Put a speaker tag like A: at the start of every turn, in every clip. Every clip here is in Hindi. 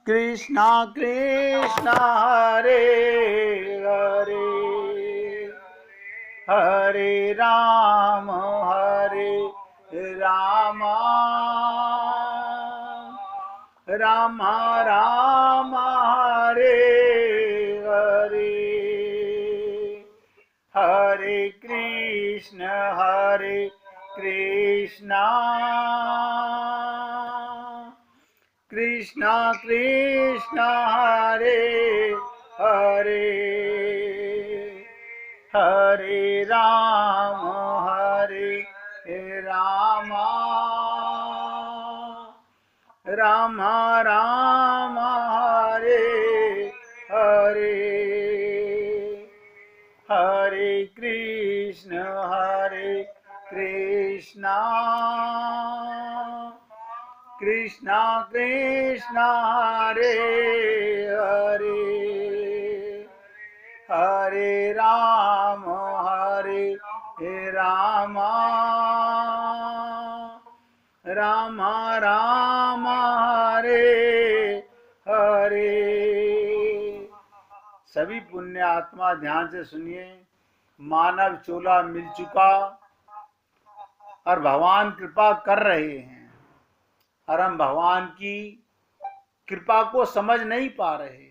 A: कृष्णा कृष्णा हरे हरे, हरे राम राम राम हरे हरे, हरे कृष्ण कृष्णा कृष्णा कृष्णा हरे हरे, हरे राम राम राम हरे हरे, हरे कृष्ण कृष्णा कृष्णा कृष्णा हरे हरे, हरे राम राम राम हरे हरे। सभी पुण्य आत्मा ध्यान से सुनिए। मानव चोला मिल चुका और भगवान कृपा कर रहे हैं और हम भगवान की कृपा को समझ नहीं पा रहे हैं।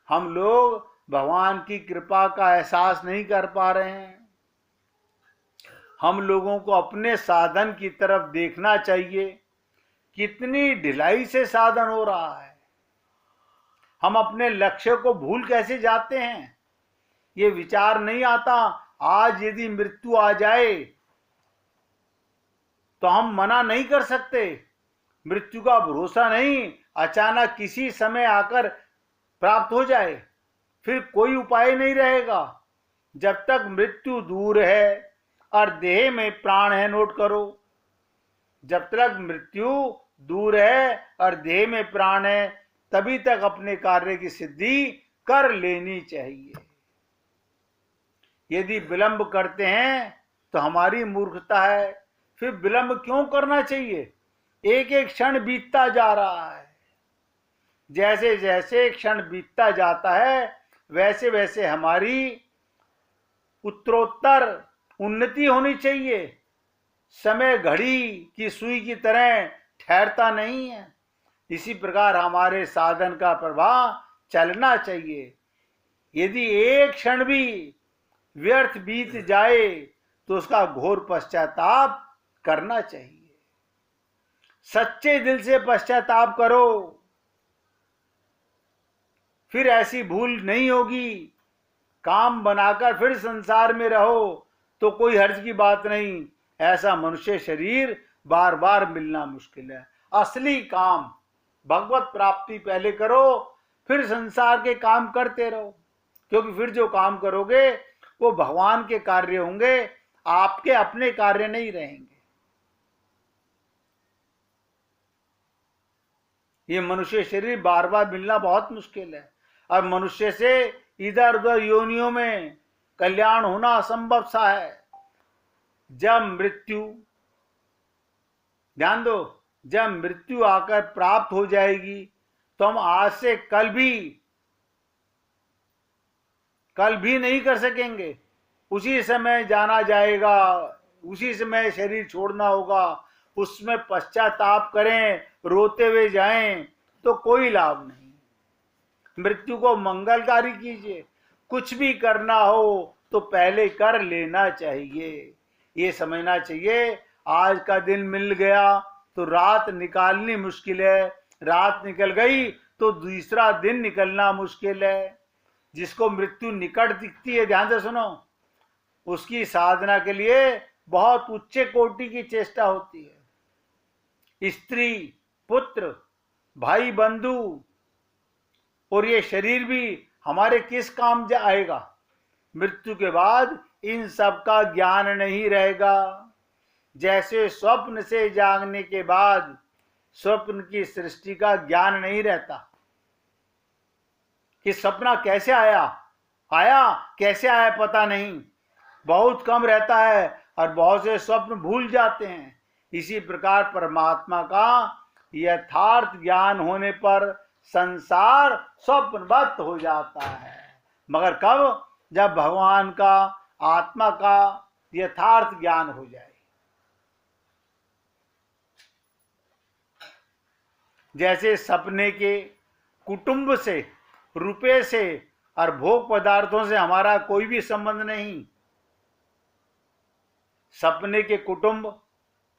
A: हम लोग भगवान की कृपा का एहसास नहीं कर पा रहे हैं। हम लोगों को अपने साधन की तरफ देखना चाहिए। कितनी ढिलाई से साधन हो रहा है। हम अपने लक्ष्य को भूल कैसे जाते हैं, ये विचार नहीं आता। आज यदि मृत्यु आ जाए तो हम मना नहीं कर सकते। मृत्यु का भरोसा नहीं, अचानक किसी समय आकर प्राप्त हो जाए, फिर कोई उपाय नहीं रहेगा। जब तक मृत्यु दूर है और देह में प्राण है, नोट करो, जब तक मृत्यु दूर है और देह में प्राण है, तभी तक अपने कार्य की सिद्धि कर लेनी चाहिए। यदि विलंब करते हैं तो हमारी मूर्खता है। फिर विलंब क्यों करना चाहिए? एक एक क्षण बीतता जा रहा है। जैसे जैसे क्षण बीतता जाता है, वैसे वैसे हमारी उत्तरोत्तर उन्नति होनी चाहिए। समय घड़ी की सुई की तरह ठहरता नहीं है। इसी प्रकार हमारे साधन का प्रवाह चलना चाहिए। यदि एक क्षण भी व्यर्थ बीत जाए तो उसका घोर पश्चाताप करना चाहिए। सच्चे दिल से पश्चाताप करो, फिर ऐसी भूल नहीं होगी। काम बनाकर फिर संसार में रहो तो कोई हर्ज की बात नहीं। ऐसा मनुष्य शरीर बार बार मिलना मुश्किल है। असली काम भगवत प्राप्ति पहले करो, फिर संसार के काम करते रहो। क्योंकि फिर जो काम करोगे वो भगवान के कार्य होंगे, आपके अपने कार्य नहीं रहेंगे। ये मनुष्य शरीर बार बार मिलना बहुत मुश्किल है और मनुष्य से इधर उधर योनियों में कल्याण होना असंभव सा है। जब मृत्यु, ध्यान दो, जब मृत्यु आकर प्राप्त हो जाएगी तो हम आज से कल भी नहीं कर सकेंगे। उसी समय जाना जाएगा, उसी समय शरीर छोड़ना होगा। उसमें पश्चाताप करें, रोते हुए जाएं तो कोई लाभ नहीं। मृत्यु को मंगलकारी कीजिए। कुछ भी करना हो तो पहले कर लेना चाहिए। ये समझना चाहिए आज का दिन मिल गया तो रात निकालनी मुश्किल है, रात निकल गई तो दूसरा दिन निकलना मुश्किल है। जिसको मृत्यु निकट दिखती है, ध्यान से सुनो, उसकी साधना के लिए बहुत उच्च कोटि की चेष्टा होती है। स्त्री, पुत्र, भाई, बंधु और ये शरीर भी हमारे किस काम आएगा? मृत्यु के बाद इन सब का ज्ञान नहीं रहेगा। जैसे स्वप्न से जागने के बाद स्वप्न की सृष्टि का ज्ञान नहीं रहता कि सपना कैसे आया कैसे आया पता नहीं, बहुत कम रहता है और बहुत से स्वप्न भूल जाते हैं। इसी प्रकार परमात्मा का यथार्थ ज्ञान होने पर संसार स्वप्नवत हो जाता है। मगर कब? जब भगवान का, आत्मा का यथार्थ ज्ञान हो जाए। जैसे सपने के कुटुंब से, रुपए से और भोग पदार्थों से हमारा कोई भी संबंध नहीं। सपने के कुटुंब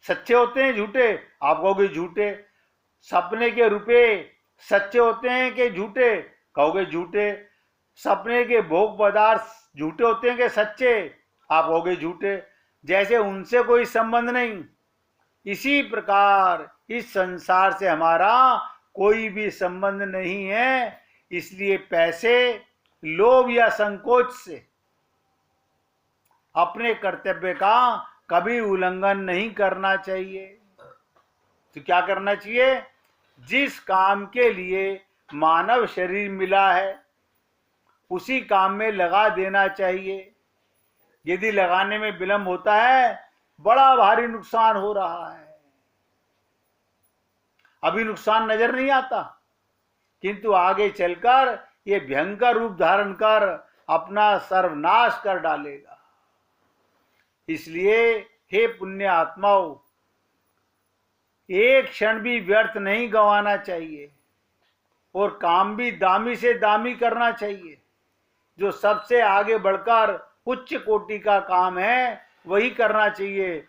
A: सच्चे होते हैं झूठे? आप कहोगे झूठे। सपने के रुपए सच्चे होते हैं कि झूठे? कहोगे झूठे। सपने के भोग पदार्थ झूठे होते हैं कि सच्चे? आप कहोगे झूठे। जैसे उनसे कोई संबंध नहीं, इसी प्रकार इस संसार से हमारा कोई भी संबंध नहीं है। इसलिए पैसे, लोभ या संकोच से अपने कर्तव्य का कभी उल्लंघन नहीं करना चाहिए। तो क्या करना चाहिए? जिस काम के लिए मानव शरीर मिला है उसी काम में लगा देना चाहिए। यदि लगाने में विलंब होता है, बड़ा भारी नुकसान हो रहा है। अभी नुकसान नजर नहीं आता, किंतु आगे चलकर ये भयंकर रूप धारण कर अपना सर्वनाश कर डालेगा। इसलिए हे पुण्य आत्माओं, एक क्षण भी व्यर्थ नहीं गंवाना चाहिए और काम भी दामी से दामी करना चाहिए। जो सबसे आगे बढ़कर उच्च कोटि का काम है वही करना चाहिए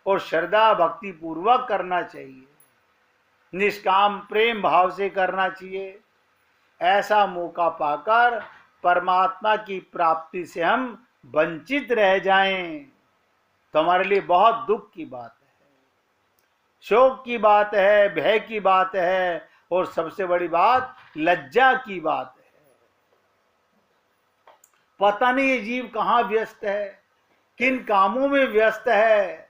A: और श्रद्धा भक्ति पूर्वक करना चाहिए, निष्काम प्रेम भाव से करना चाहिए। ऐसा मौका पाकर परमात्मा की प्राप्ति से हम वंचित रह जाएं तो हमारे लिए बहुत दुख की बात है, शोक की बात है, भय की बात है और सबसे बड़ी बात लज्जा की बात है। पता नहीं ये जीव कहाँ व्यस्त है, किन कामों में व्यस्त है।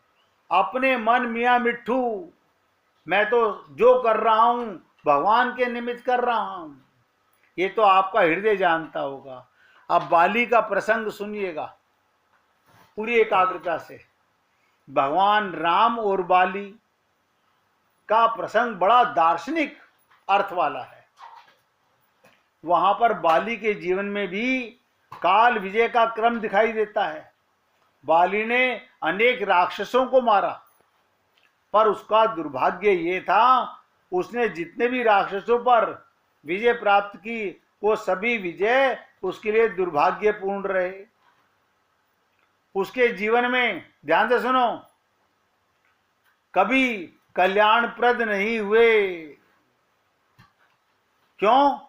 A: अपने मन मियाँ मिट्ठू, मैं तो जो कर रहा हूं भगवान के निमित्त कर रहा हूं, ये तो आपका हृदय जानता होगा। अब बाली का प्रसंग सुनिएगा पूरी एकाग्रता से। भगवान राम और बाली का प्रसंग बड़ा दार्शनिक अर्थ वाला है। वहां पर बाली के जीवन में भी काल विजय का क्रम दिखाई देता है। बाली ने अनेक राक्षसों को मारा, पर उसका दुर्भाग्य ये था उसने जितने भी राक्षसों पर विजय प्राप्त की वो सभी विजय उसके लिए दुर्भाग्यपूर्ण रहे। उसके जीवन में, ध्यान से सुनो, कभी कल्याणप्रद नहीं हुए। क्यों?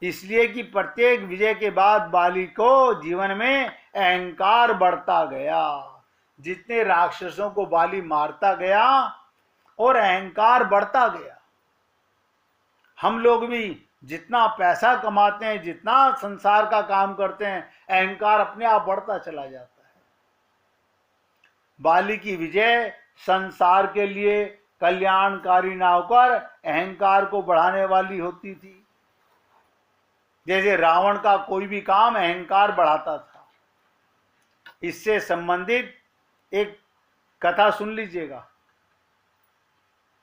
A: इसलिए कि प्रत्येक विजय के बाद बाली को जीवन में अहंकार बढ़ता गया। जितने राक्षसों को बाली मारता गया और अहंकार बढ़ता गया। हम लोग भी जितना पैसा कमाते हैं, जितना संसार का काम करते हैं, अहंकार अपने आप बढ़ता चला जाता है। बाली की विजय संसार के लिए कल्याणकारी ना होकर अहंकार को बढ़ाने वाली होती थी। जैसे रावण का कोई भी काम अहंकार बढ़ाता था। इससे संबंधित एक कथा सुन लीजिएगा।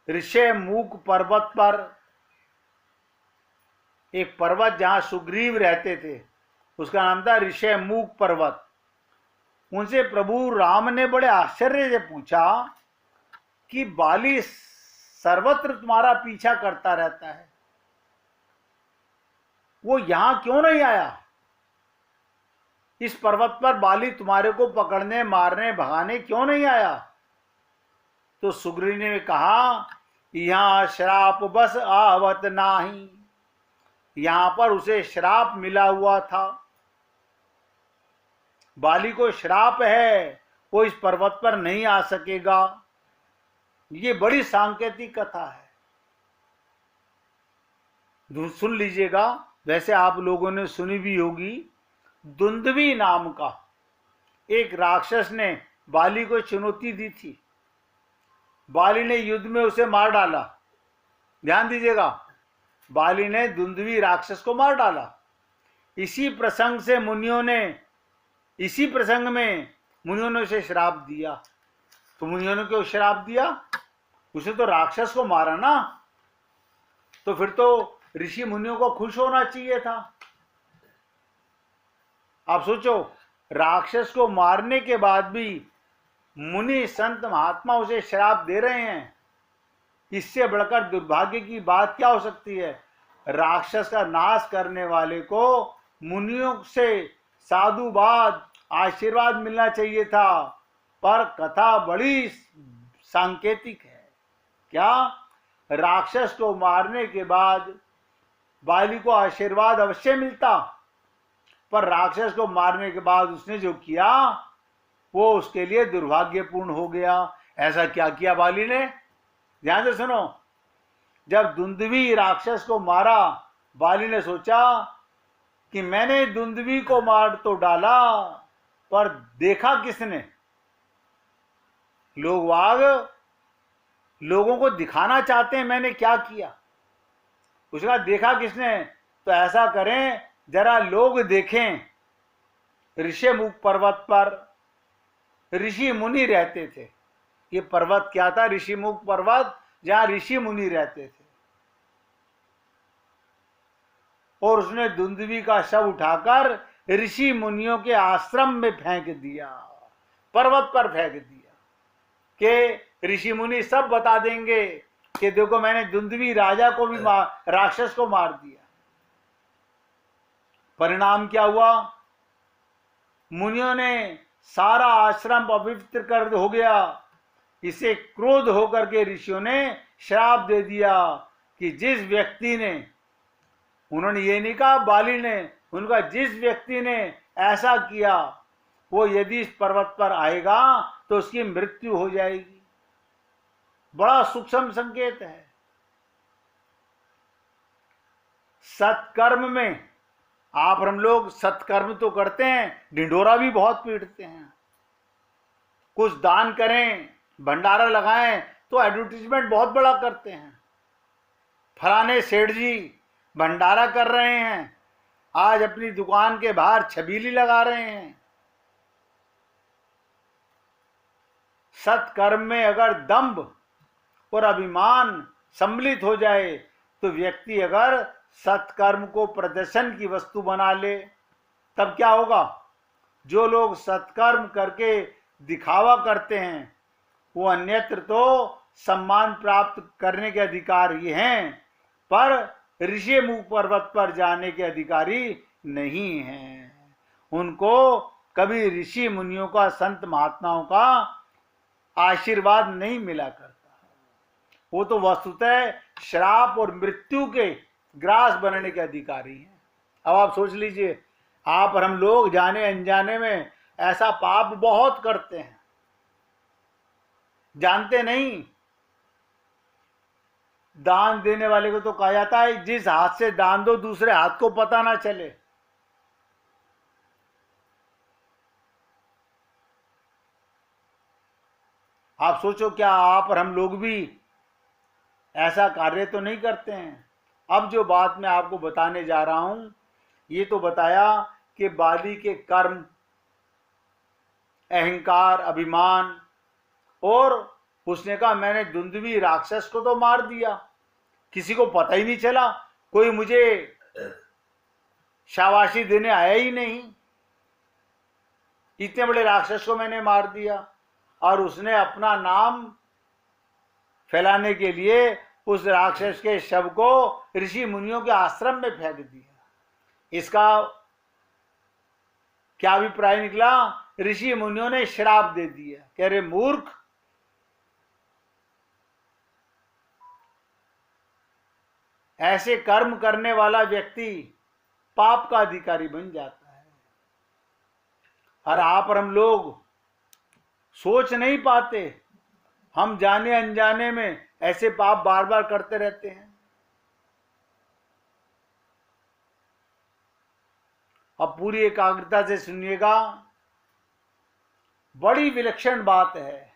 A: ऋषयमुख पर्वत पर, एक पर्वत जहां सुग्रीव रहते थे, उसका नाम था ऋषयमुख पर्वत। उनसे प्रभु राम ने बड़े आश्चर्य से पूछा कि बाली सर्वत्र तुम्हारा पीछा करता रहता है, वो यहां क्यों नहीं आया? इस पर्वत पर बाली तुम्हारे को पकड़ने, मारने, भगाने क्यों नहीं आया? तो सुग्रीव ने कहा, यहां श्राप बस आवत नाही। यहां पर उसे श्राप मिला हुआ था। बाली को श्राप है, वो इस पर्वत पर नहीं आ सकेगा। ये बड़ी सांकेतिक कथा है, सुन लीजिएगा। वैसे आप लोगों ने सुनी भी होगी। दुंदुभी नाम का एक राक्षस ने बाली को चुनौती दी थी। बाली ने युद्ध में उसे मार डाला। ध्यान दीजिएगा, बाली ने दुंदुभी राक्षस को मार डाला। इसी प्रसंग में मुनियों ने उसे श्राप दिया। तो मुनियों ने क्यों श्राप दिया? उसे तो राक्षस को मारा ना, तो फिर तो ऋषि मुनियों को खुश होना चाहिए था। आप सोचो, राक्षस को मारने के बाद भी मुनि संत महात्मा उसे श्राप दे रहे हैं, इससे बढ़कर दुर्भाग्य की बात क्या हो सकती है। राक्षस का नाश करने वाले को मुनियों से साधुवाद आशीर्वाद मिलना चाहिए था, पर कथा बड़ी सांकेतिक है। क्या राक्षस को मारने के बाद बाली को आशीर्वाद अवश्य मिलता, पर राक्षस को मारने के बाद उसने जो किया वो उसके लिए दुर्भाग्यपूर्ण हो गया। ऐसा क्या किया बाली ने? ध्यान से सुनो। जब दुंदुभी राक्षस को मारा, बाली ने सोचा कि मैंने दुंदुभी को मार तो डाला, पर देखा किसने? लोगों को दिखाना चाहते हैं मैंने क्या किया। उसका देखा किसने? तो ऐसा करें, जरा लोग देखें। ऋषिमुख पर्वत पर ऋषि मुनि रहते थे। ये पर्वत क्या था? ऋषिमुख पर्वत, जहां ऋषि मुनि रहते थे। और उसने दुंदुभी का शव उठाकर ऋषि मुनियों के आश्रम में फेंक दिया, पर्वत पर फेंक दिया कि ऋषि मुनि सब बता देंगे कि देखो मैंने दुंदुभी राजा को भी राक्षस को मार दिया। परिणाम क्या हुआ? मुनियों ने सारा आश्रम पवित्र कर हो गया। इसे क्रोध होकर के ऋषियों ने श्राप दे दिया कि जिस व्यक्ति ने, उन्होंने ये नहीं कहा बाली ने, उनका जिस व्यक्ति ने ऐसा किया वो यदि इस पर्वत पर आएगा तो उसकी मृत्यु हो जाएगी। बड़ा सूक्ष्म संकेत है। सत्कर्म में आप हम लोग सत्कर्म तो करते हैं, ढिंढोरा भी बहुत पीटते हैं। कुछ दान करें, भंडारा लगाएं तो एडवर्टीजमेंट बहुत बड़ा करते हैं। फलाने सेठ जी भंडारा कर रहे हैं, आज अपनी दुकान के बाहर छबीली लगा रहे हैं। सत्कर्म में अगर दंभ और अभिमान सम्मिलित हो जाए तो व्यक्ति अगर सत्कर्म को प्रदर्शन की वस्तु बना ले, तब क्या होगा? जो लोग सत्कर्म करके दिखावा करते हैं वो अन्यत्र तो सम्मान प्राप्त करने के अधिकारी हैं, पर ऋषिमुख पर्वत पर जाने के अधिकारी नहीं हैं। उनको कभी ऋषि मुनियों का, संत महात्माओं का आशीर्वाद नहीं मिला करता। वो तो वस्तुतः श्राप और मृत्यु के ग्रास बनने के अधिकारी हैं। अब आप सोच लीजिए, आप और हम लोग जाने अनजाने में ऐसा पाप बहुत करते हैं, जानते नहीं। दान देने वाले को तो कहा जाता है जिस हाथ से दान दो दूसरे हाथ को पता ना चले। आप सोचो, क्या आप और हम लोग भी ऐसा कार्य तो नहीं करते हैं? अब जो बात मैं आपको बताने जा रहा हूं, ये तो बताया कि बाली के कर्म, अहंकार, अभिमान, और उसने कहा मैंने दुंदुभी राक्षस को तो मार दिया, किसी को पता ही नहीं चला, कोई मुझे शाबाशी देने आया ही नहीं, इतने बड़े राक्षस को मैंने मार दिया। और उसने अपना नाम फैलाने के लिए उस राक्षस के शव को ऋषि मुनियों के आश्रम में फेंक दिया। इसका क्या अभिप्राय निकला? ऋषि मुनियों ने श्राप दे दिया, कह रहे मूर्ख, ऐसे कर्म करने वाला व्यक्ति पाप का अधिकारी बन जाता है। और आप और हम लोग सोच नहीं पाते, हम जाने अनजाने में ऐसे पाप बार बार करते रहते हैं। अब पूरी एकाग्रता से सुनिएगा, बड़ी विलक्षण बात है।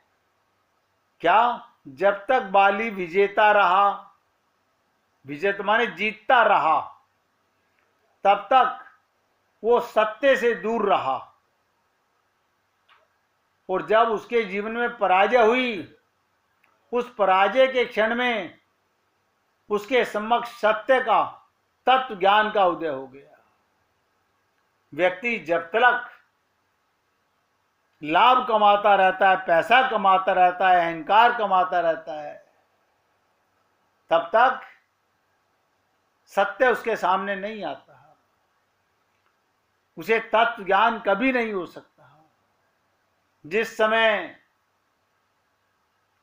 A: क्या? जब तक बाली विजेता रहा, विजेता माने जीतता रहा, तब तक वो सत्य से दूर रहा, और जब उसके जीवन में पराजय हुई, उस पराजय के क्षण में उसके समक्ष सत्य का, तत्व ज्ञान का उदय हो गया। व्यक्ति जब तक लाभ कमाता रहता है, पैसा कमाता रहता है, अहंकार कमाता रहता है, तब तक सत्य उसके सामने नहीं आता, उसे तत्व ज्ञान कभी नहीं हो सकता। जिस समय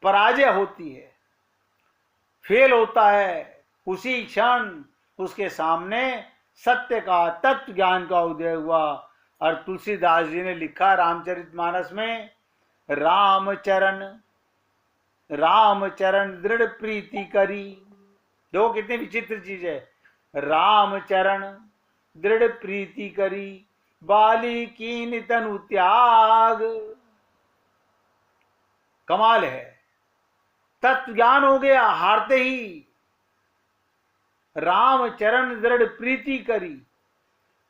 A: पराजय होती है, फेल होता है, उसी क्षण उसके सामने सत्य का, तत्व ज्ञान का उदय हुआ। और तुलसीदास जी ने लिखा रामचरितमानस में, राम चरण दृढ़ प्रीति करी। देखो कितनी विचित्र चीज है, राम चरण दृढ़ प्रीति करी, बाली कीन तनु त्याग। कमाल है, तत्व ज्ञान हो गया हारते ही। राम चरण दृढ़ प्रीति करी,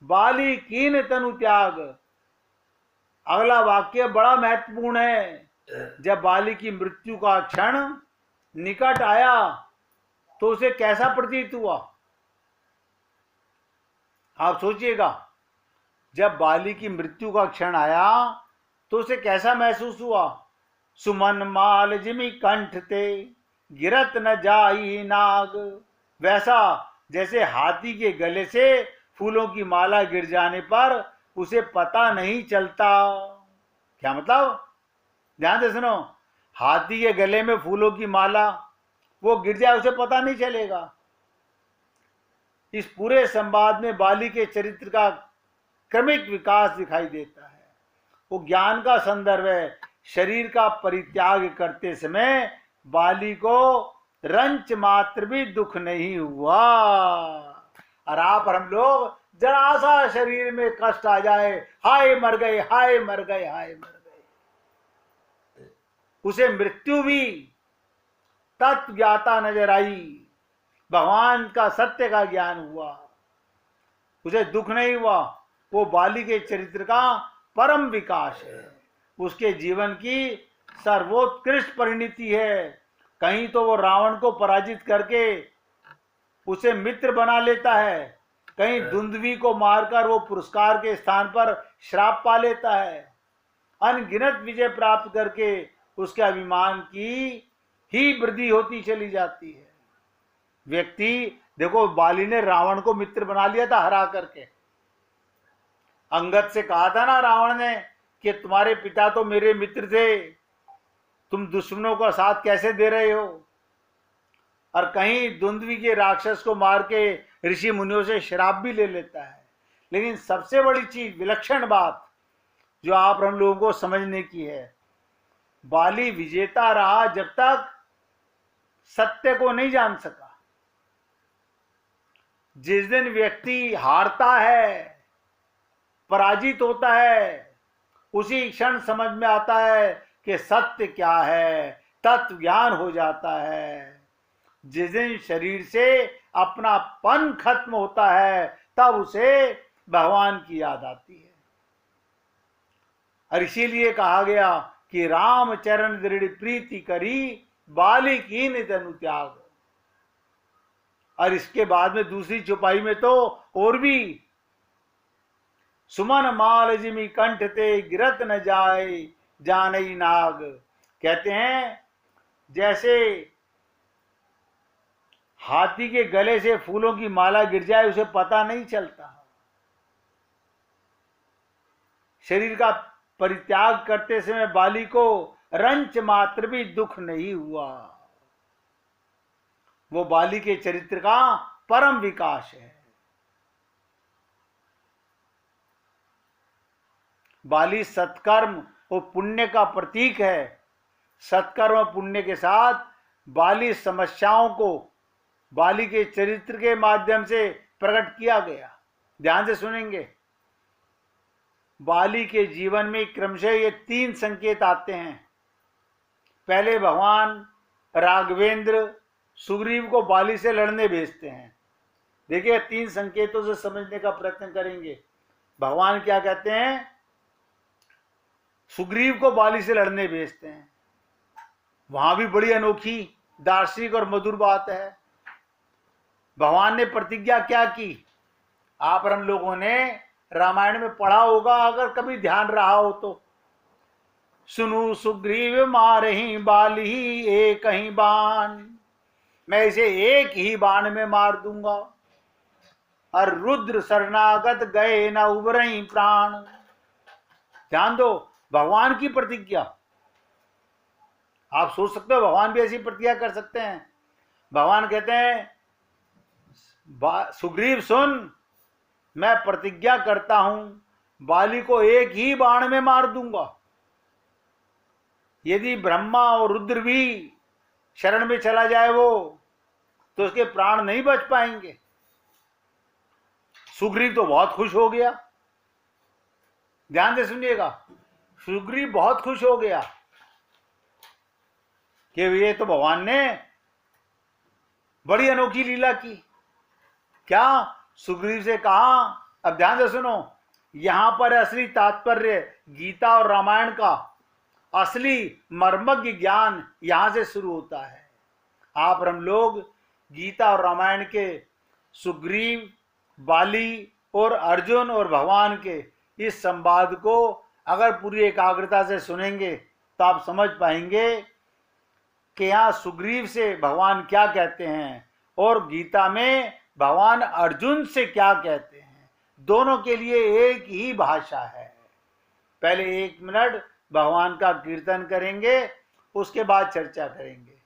A: बाली कीन तनु त्याग। अगला वाक्य बड़ा महत्वपूर्ण है। जब बाली की मृत्यु का क्षण निकट आया तो उसे कैसा प्रतीत हुआ? आप सोचिएगा, जब बाली की मृत्यु का क्षण आया तो उसे कैसा महसूस हुआ? सुमन माल जिमि कंठ ते, गिरत न जाई नाग। वैसा जैसे हाथी के गले से फूलों की माला गिर जाने पर उसे पता नहीं चलता। क्या मतलब? ध्यान से सुनो, हाथी के गले में फूलों की माला, वो गिर जाए उसे पता नहीं चलेगा। इस पूरे संवाद में बाली के चरित्र का क्रमिक विकास दिखाई देता है। वो ज्ञान का संदर्भ है। शरीर का परित्याग करते समय बाली को रंच मात्र भी दुख नहीं हुआ। और आप और हम लोग जरा सा शरीर में कष्ट आ जाए, हाय मर गए, हाय मर गए, हाय मर गए। उसे मृत्यु भी तत्व ज्ञाता नजर आई, भगवान का सत्य का ज्ञान हुआ, उसे दुख नहीं हुआ। वो बाली के चरित्र का परम विकास है, उसके जीवन की सर्वोत्कृष्ट परिणति है। कहीं तो वो रावण को पराजित करके उसे मित्र बना लेता है, कहीं दुंदुभी को मारकर वो पुरस्कार के स्थान पर श्राप पा लेता है। अनगिनत विजय प्राप्त करके उसके अभिमान की ही वृद्धि होती चली जाती है। व्यक्ति देखो, बाली ने रावण को मित्र बना लिया था हरा करके। अंगद से कहा था ना रावण ने कि तुम्हारे पिता तो मेरे मित्र थे, तुम दुश्मनों का साथ कैसे दे रहे हो। और कहीं दुंदुभी के राक्षस को मार के ऋषि मुनियों से श्राप भी ले लेता है। लेकिन सबसे बड़ी चीज, विलक्षण बात जो आप हम लोगों को समझने की है, बाली विजेता रहा जब तक सत्य को नहीं जान सका। जिस दिन व्यक्ति हारता है, पराजित होता है, उसी क्षण समझ में आता है कि सत्य क्या है, तत्व ज्ञान हो जाता है। जिस दिन शरीर से अपनापन खत्म होता है, तब उसे भगवान की याद आती है। और इसीलिए कहा गया कि राम चरण दृढ़ प्रीति करी, बाली कीन तनु त्याग। और इसके बाद में दूसरी चौपाई में तो और भी, सुमन माल जिमि कंठ ते, गिरत न जाए जानई नाग। कहते हैं जैसे हाथी के गले से फूलों की माला गिर जाए उसे पता नहीं चलता। शरीर का परित्याग करते समय बाली को रंच मात्र भी दुख नहीं हुआ। वो बाली के चरित्र का परम विकास है। बाली सत्कर्म और पुण्य का प्रतीक है। सत्कर्म और पुण्य के साथ बाली समस्याओं को बाली के चरित्र के माध्यम से प्रकट किया गया। ध्यान से सुनेंगे, बाली के जीवन में क्रमशः ये 3 संकेत आते हैं। पहले भगवान राघवेंद्र सुग्रीव को बाली से लड़ने भेजते हैं। देखिए, 3 संकेतों से समझने का प्रयत्न करेंगे। भगवान क्या कहते हैं? सुग्रीव को बाली से लड़ने भेजते हैं। वहां भी बड़ी अनोखी दार्शनिक और मधुर बात है। भगवान ने प्रतिज्ञा क्या की? आप और हम लोगों ने रामायण में पढ़ा होगा, अगर कभी ध्यान रहा हो तो। सुनु सुग्रीव मारहि बाली एक ही बाण, मैं इसे एक ही बाण में मार दूंगा। और रुद्र शरणागत गए न उबरहि प्राण। ध्यान दो, भगवान की प्रतिज्ञा। आप सोच सकते हो भगवान भी ऐसी प्रतिज्ञा कर सकते हैं? भगवान कहते हैं सुग्रीव सुन, मैं प्रतिज्ञा करता हूं बाली को एक ही बाण में मार दूंगा। यदि ब्रह्मा और रुद्र भी शरण में चला जाए वो, तो उसके प्राण नहीं बच पाएंगे। सुग्रीव तो बहुत खुश हो गया। ध्यान से सुनिएगा, सुग्रीव बहुत खुश हो गया कि ये तो भगवान ने बड़ी अनोखी लीला की। क्या? सुग्रीव से कहा, अब ध्यान से सुनो, यहां पर असली तात्पर्य गीता और रामायण का असली मर्मज्ञ ज्ञान यहां से शुरू होता है। आप और हम लोग गीता और रामायण के सुग्रीव, बाली और अर्जुन और भगवान के इस संवाद को अगर पूरी एकाग्रता से सुनेंगे तो आप समझ पाएंगे कि यहाँ सुग्रीव से भगवान क्या कहते हैं और गीता में भगवान अर्जुन से क्या कहते हैं। दोनों के लिए एक ही भाषा है। पहले 1 मिनट भगवान का कीर्तन करेंगे, उसके बाद चर्चा करेंगे।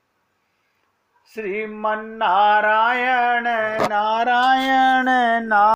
A: श्रीमन नारायण नारायण नारायण।